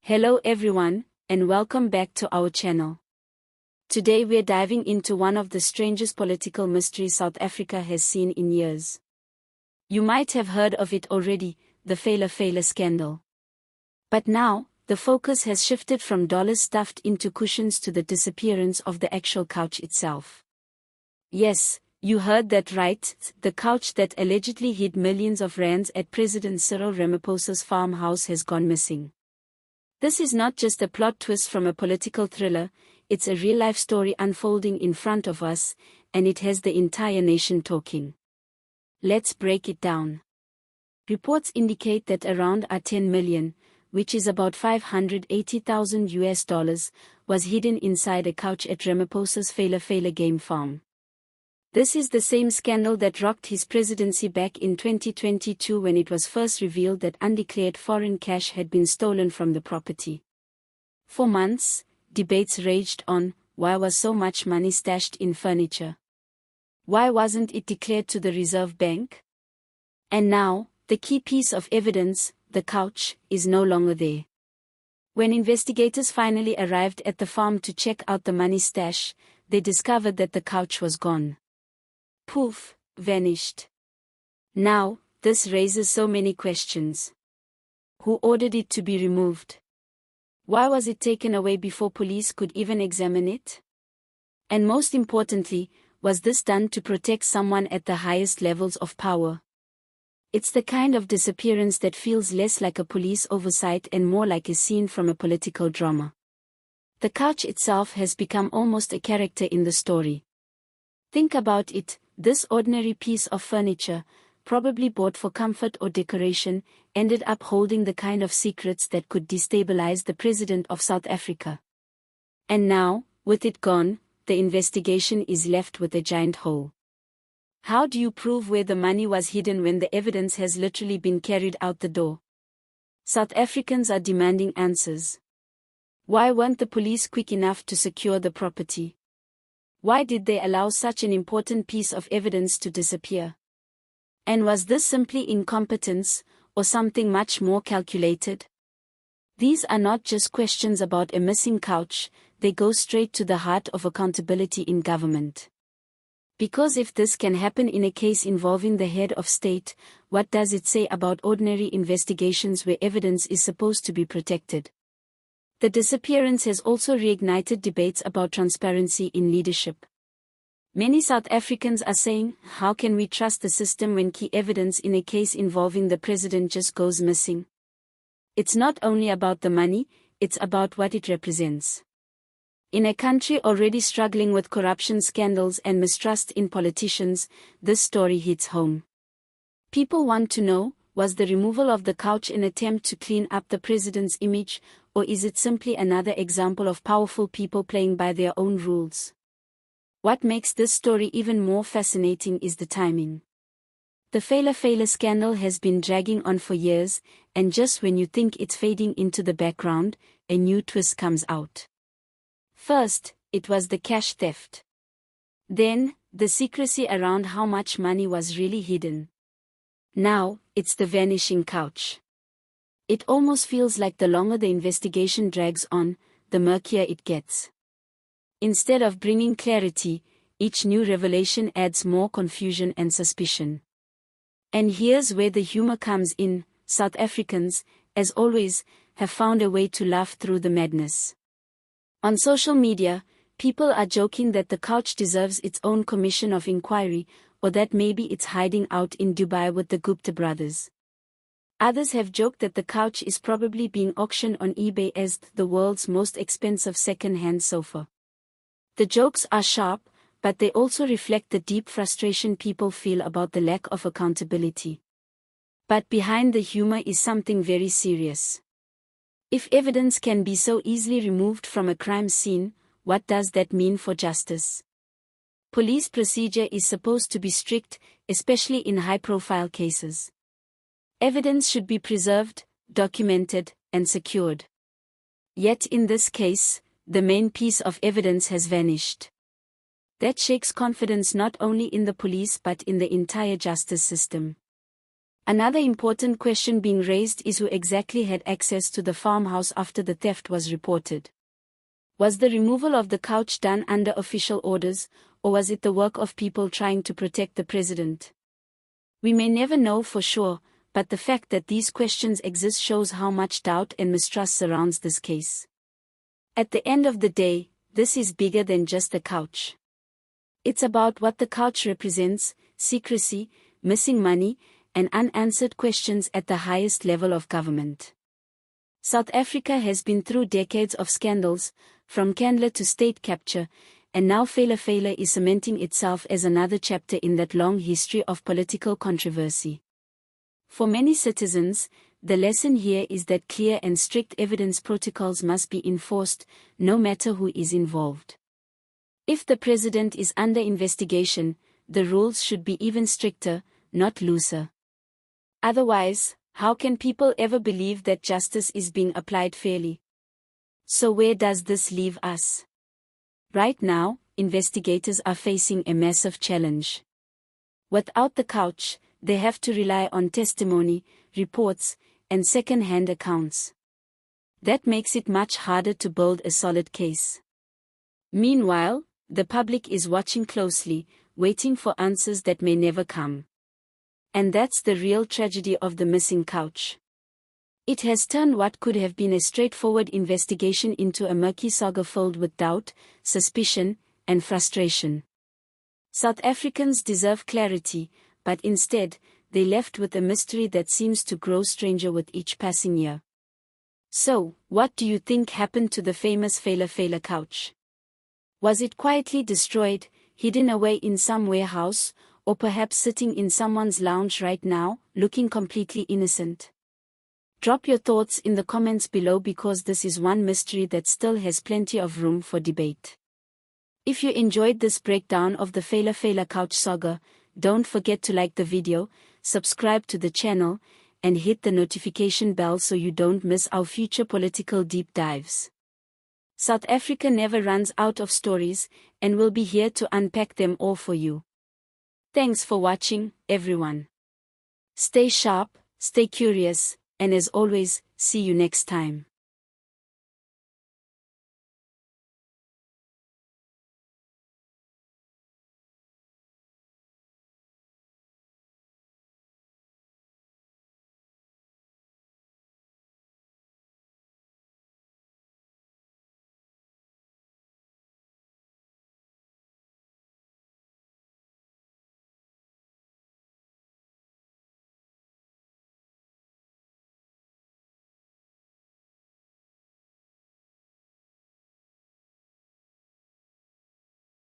Hello everyone, and welcome back to our channel. Today we're diving into one of the strangest political mysteries South Africa has seen in years. You might have heard of it already, the Phala Phala scandal. But now, the focus has shifted from dollars stuffed into cushions to the disappearance of the actual couch itself. Yes, you heard that right, the couch that allegedly hid millions of rands at President Cyril Ramaphosa's farmhouse has gone missing. This is not just a plot twist from a political thriller, it's a real-life story unfolding in front of us, and it has the entire nation talking. Let's break it down. Reports indicate that around R10 million, which is about $580,000, was hidden inside a couch at Ramaphosa's Phala Phala game farm. This is the same scandal that rocked his presidency back in 2022 when it was first revealed that undeclared foreign cash had been stolen from the property. For months, debates raged on, why was so much money stashed in furniture? Why wasn't it declared to the Reserve Bank? And now, the key piece of evidence, the couch, is no longer there. When investigators finally arrived at the farm to check out the money stash, they discovered that the couch was gone. Poof, vanished. Now, this raises so many questions. Who ordered it to be removed? Why was it taken away before police could even examine it? And most importantly, was this done to protect someone at the highest levels of power? It's the kind of disappearance that feels less like a police oversight and more like a scene from a political drama. The couch itself has become almost a character in the story. Think about it. This ordinary piece of furniture, probably bought for comfort or decoration, ended up holding the kind of secrets that could destabilize the President of South Africa. And now, with it gone, the investigation is left with a giant hole. How do you prove where the money was hidden when the evidence has literally been carried out the door? South Africans are demanding answers. Why weren't the police quick enough to secure the property? Why did they allow such an important piece of evidence to disappear? And was this simply incompetence, or something much more calculated? These are not just questions about a missing couch, they go straight to the heart of accountability in government. Because if this can happen in a case involving the head of state, what does it say about ordinary investigations where evidence is supposed to be protected? The disappearance has also reignited debates about transparency in leadership. Many South Africans are saying, how can we trust the system when key evidence in a case involving the president just goes missing? It's not only about the money, it's about what it represents. In a country already struggling with corruption scandals and mistrust in politicians, this story hits home. People want to know, was the removal of the couch an attempt to clean up the president's image, or is it simply another example of powerful people playing by their own rules? What makes this story even more fascinating is the timing. The Phala Phala scandal has been dragging on for years, and just when you think it's fading into the background, a new twist comes out. First, it was the cash theft. Then, the secrecy around how much money was really hidden. Now, it's the vanishing couch. It almost feels like the longer the investigation drags on, the murkier it gets. Instead of bringing clarity, each new revelation adds more confusion and suspicion. And here's where the humor comes in. South Africans, as always, have found a way to laugh through the madness. On social media, people are joking that the couch deserves its own commission of inquiry, or that maybe it's hiding out in Dubai with the Gupta brothers. Others have joked that the couch is probably being auctioned on eBay as the world's most expensive second-hand sofa. The jokes are sharp, but they also reflect the deep frustration people feel about the lack of accountability. But behind the humor is something very serious. If evidence can be so easily removed from a crime scene, what does that mean for justice? Police procedure is supposed to be strict, especially in high-profile cases. Evidence should be preserved, documented, and secured. Yet in this case, the main piece of evidence has vanished. That shakes confidence not only in the police but in the entire justice system. Another important question being raised is who exactly had access to the farmhouse after the theft was reported. Was the removal of the couch done under official orders, or was it the work of people trying to protect the president? We may never know for sure, but the fact that these questions exist shows how much doubt and mistrust surrounds this case. At the end of the day, this is bigger than just the couch. It's about what the couch represents: secrecy, missing money, and unanswered questions at the highest level of government. South Africa has been through decades of scandals, from Candler to state capture, and now Phala Phala is cementing itself as another chapter in that long history of political controversy. For many citizens, the lesson here is that clear and strict evidence protocols must be enforced, no matter who is involved. If the president is under investigation, the rules should be even stricter, not looser. Otherwise, how can people ever believe that justice is being applied fairly? So where does this leave us? Right now, investigators are facing a massive challenge. Without the couch, they have to rely on testimony, reports, and second-hand accounts. That makes it much harder to build a solid case. Meanwhile, the public is watching closely, waiting for answers that may never come. And that's the real tragedy of the missing couch. It has turned what could have been a straightforward investigation into a murky saga filled with doubt, suspicion, and frustration. South Africans deserve clarity, but instead, they're left with a mystery that seems to grow stranger with each passing year. So, what do you think happened to the famous Phala Phala couch? Was it quietly destroyed, hidden away in some warehouse, or perhaps sitting in someone's lounge right now, looking completely innocent? Drop your thoughts in the comments below, because this is one mystery that still has plenty of room for debate. If you enjoyed this breakdown of the Phala Phala couch saga, don't forget to like the video, subscribe to the channel, and hit the notification bell so you don't miss our future political deep dives. South Africa never runs out of stories, and we'll be here to unpack them all for you. Thanks for watching, everyone. Stay sharp, stay curious, and as always, see you next time.